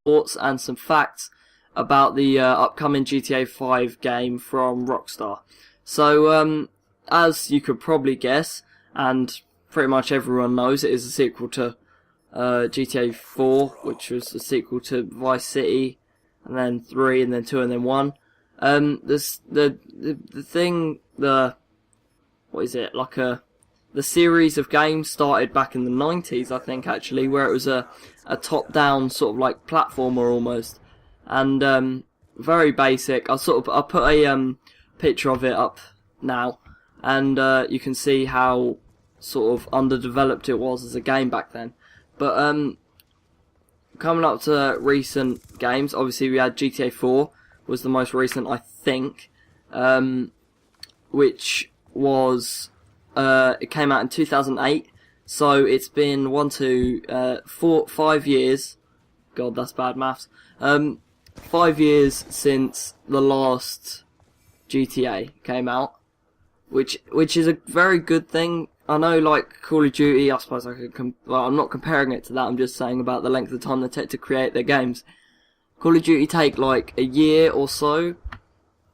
thoughts and some facts about the upcoming GTA 5 game from Rockstar. So, as you could probably guess, and pretty much everyone knows, it is a sequel to GTA 4, which was a sequel to Vice City, and then 3, and then 2, and then 1. The series of games started back in the 90s, I think, actually, where it was a top-down sort of like platformer almost, and very basic. I'll put a picture of it up now, and you can see how sort of underdeveloped it was as a game back then. But coming up to recent games, obviously we had GTA 4 was the most recent, I think, which was it came out in 2008. So it's been 5 years. God, that's bad maths. 5 years since the last GTA came out, which is a very good thing. I know, like, Call of Duty, I suppose I could I'm not comparing it to that, I'm just saying about the length of time they take to create their games. Call of Duty take, like, a year or so.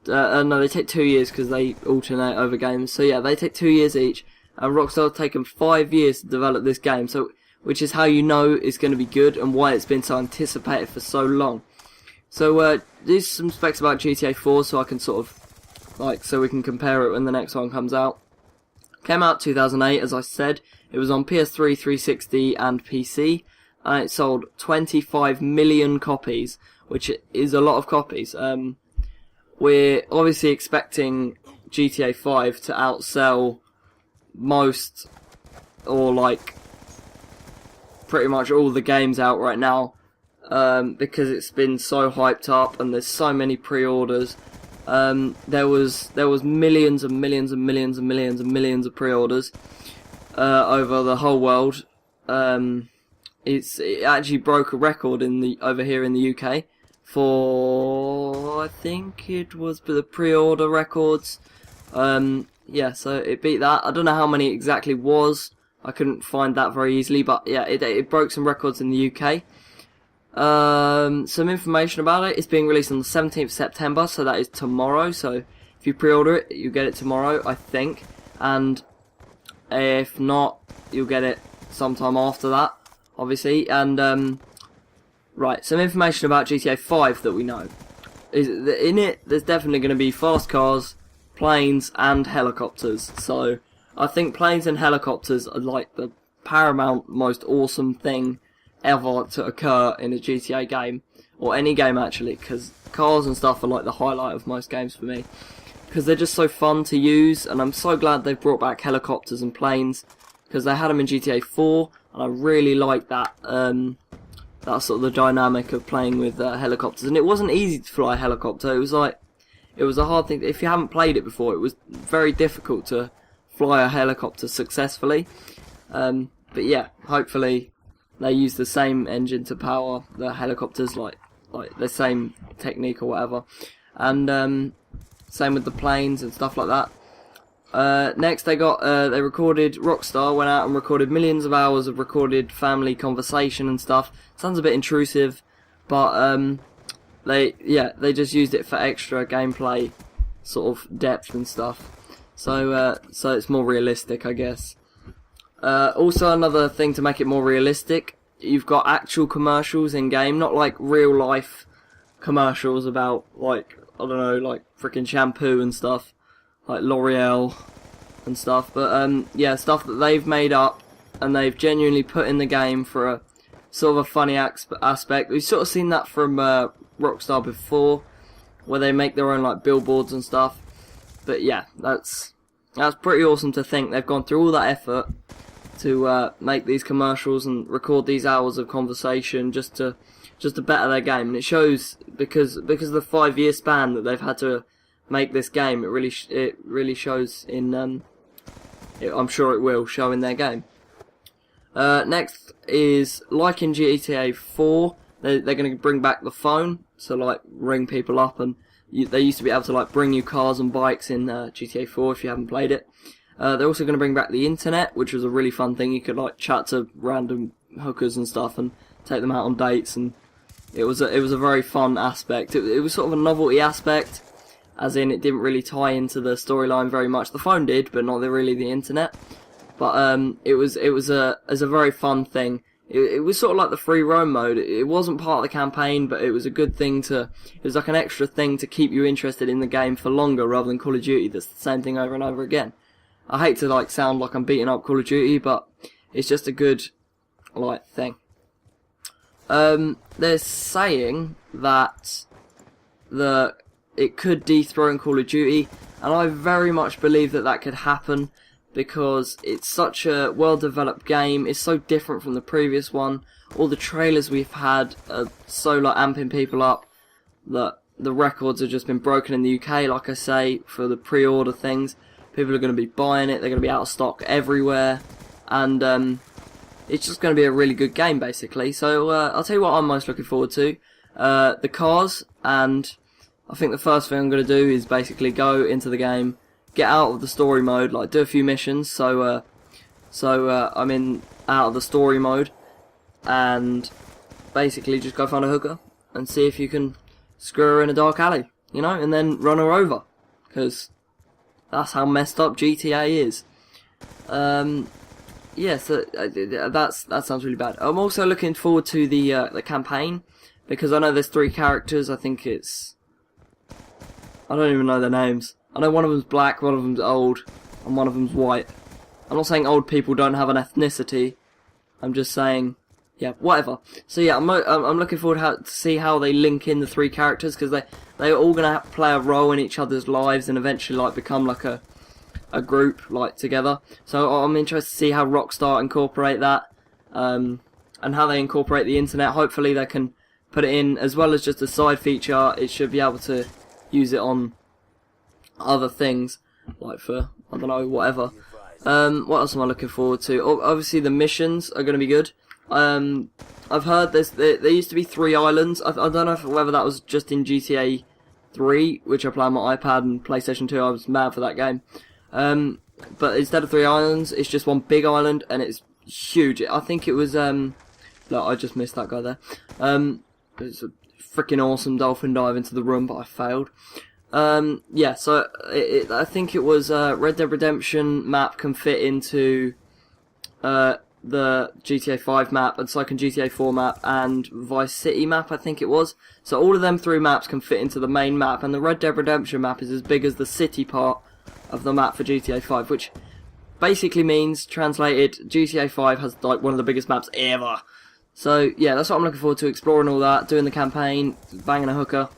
No, they take 2 years because they alternate over games. So, yeah, they take 2 years each. And Rockstar's taken 5 years to develop this game, so which is how you know it's going to be good and why it's been so anticipated for so long. So, there's some specs about GTA 4, so I can sort of, like, so we can compare it when the next one comes out. Came out 2008, as I said. It was on PS3, 360, and PC, and it sold 25 million copies, which is a lot of copies. We're obviously expecting GTA 5 to outsell most, or like pretty much all the games out right now, because it's been so hyped up and there's so many pre-orders. There was millions and millions and millions and millions and millions of pre-orders over the whole world. It actually broke a record over here in the UK for, I think it was the pre-order records. Yeah, so it beat that. I don't know how many it exactly was. I couldn't find that very easily, but yeah, it broke some records in the UK. Some information about it. It's being released on the 17th of September, so that is tomorrow. So if you pre-order it, you get it tomorrow, I think. And if not, you'll get it sometime after that, obviously. And right, some information about GTA 5 that we know is that in it, there's definitely going to be fast cars, planes, and helicopters. So I think planes and helicopters are like the paramount, most awesome thing ever to occur in a GTA game, or any game actually, because cars and stuff are like the highlight of most games for me, because they're just so fun to use. And I'm so glad they've brought back helicopters and planes, because they had them in GTA 4, and I really like that. That's sort of the dynamic of playing with helicopters, and it wasn't easy to fly a helicopter. It was a hard thing. If you haven't played it before, it was very difficult to fly a helicopter successfully. But yeah, hopefully they use the same engine to power the helicopters, like the same technique or whatever. And same with the planes and stuff like that. Next they recorded, Rockstar went out and recorded millions of hours of recorded family conversation and stuff. Sounds a bit intrusive, but they just used it for extra gameplay sort of depth and stuff. So it's more realistic, I guess. Also, another thing to make it more realistic, you've got actual commercials in game, not like real life commercials about, like, I don't know, like freaking shampoo and stuff, like L'Oreal and stuff. But yeah, stuff that they've made up and they've genuinely put in the game for a sort of a funny aspect. We've sort of seen that from Rockstar before, where they make their own like billboards and stuff. But yeah, that's pretty awesome to think they've gone through all that effort to make these commercials and record these hours of conversation just to better their game. And it shows, because of the 5 year span that they've had to make this game, it really shows in I'm sure it will show in their game. Next is, like in GTA 4, they're going to bring back the phone, so like ring people up, and they used to be able to like bring you cars and bikes in GTA 4 if you haven't played it. They're also going to bring back the internet, which was a really fun thing. You could like chat to random hookers and stuff and take them out on dates and it was a very fun aspect. It was sort of a novelty aspect, as in it didn't really tie into the storyline very much. The phone did, but not really the internet. But it was a very fun thing. It was sort of like the free roam mode. It wasn't part of the campaign, but it was a good thing to. It was like an extra thing to keep you interested in the game for longer, rather than Call of Duty that's the same thing over and over again. I hate to like sound like I'm beating up Call of Duty, but it's just a good like thing. They're saying that it could dethrone Call of Duty, and I very much believe that could happen, because it's such a well-developed game. It's so different from the previous one. All the trailers we've had are so like amping people up that the records have just been broken in the UK, like I say, for the pre-order things. People are going to be buying it, they're going to be out of stock everywhere, and it's just going to be a really good game, basically. So I'll tell you what I'm most looking forward to. The cars, and I think the first thing I'm going to do is basically go into the game, get out of the story mode, like do a few missions, so I'm out of the story mode, and basically just go find a hooker and see if you can screw her in a dark alley, you know, and then run her over, because that's how messed up GTA is. Yeah, so that sounds really bad. I'm also looking forward to the campaign, because I know there's 3 characters. I think I don't even know their names. I know one of them's black, one of them's old, and one of them's white. I'm not saying old people don't have an ethnicity. I'm just saying, yeah, whatever. So yeah, I'm looking forward to see how they link in the 3 characters, because they're all gonna play a role in each other's lives and eventually like become like a group like together. So I'm interested to see how Rockstar incorporate that, and how they incorporate the internet. Hopefully they can put it in as well as just a side feature. It should be able to use it on other things, like for, I don't know, whatever. What else am I looking forward to? Obviously the missions are going to be good. I've heard there used to be 3 islands. I don't know whether that was just in GTA 3, which I play on my iPad, and PlayStation 2. I was mad for that game. But instead of 3 islands, it's just one big island, and it's huge. I think it was look, I just missed that guy there. It's a freaking awesome dolphin dive into the room, but I failed. Yeah, so I think it was Red Dead Redemption map can fit into the GTA 5 map, and so can GTA 4 map and Vice City map, I think it was. So all of them 3 maps can fit into the main map, and the Red Dead Redemption map is as big as the city part of the map for GTA 5, which basically means, translated, GTA 5 has like one of the biggest maps ever. So yeah, that's what I'm looking forward to, exploring all that, doing the campaign, banging a hooker.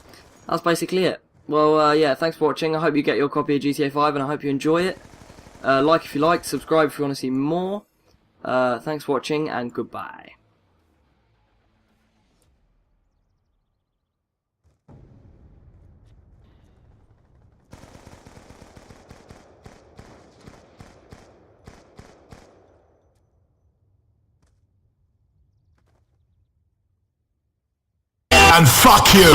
That's basically it. Well, yeah, thanks for watching. I hope you get your copy of GTA 5, and I hope you enjoy it. Like if you like, subscribe if you want to see more. Thanks for watching, and goodbye. And fuck you!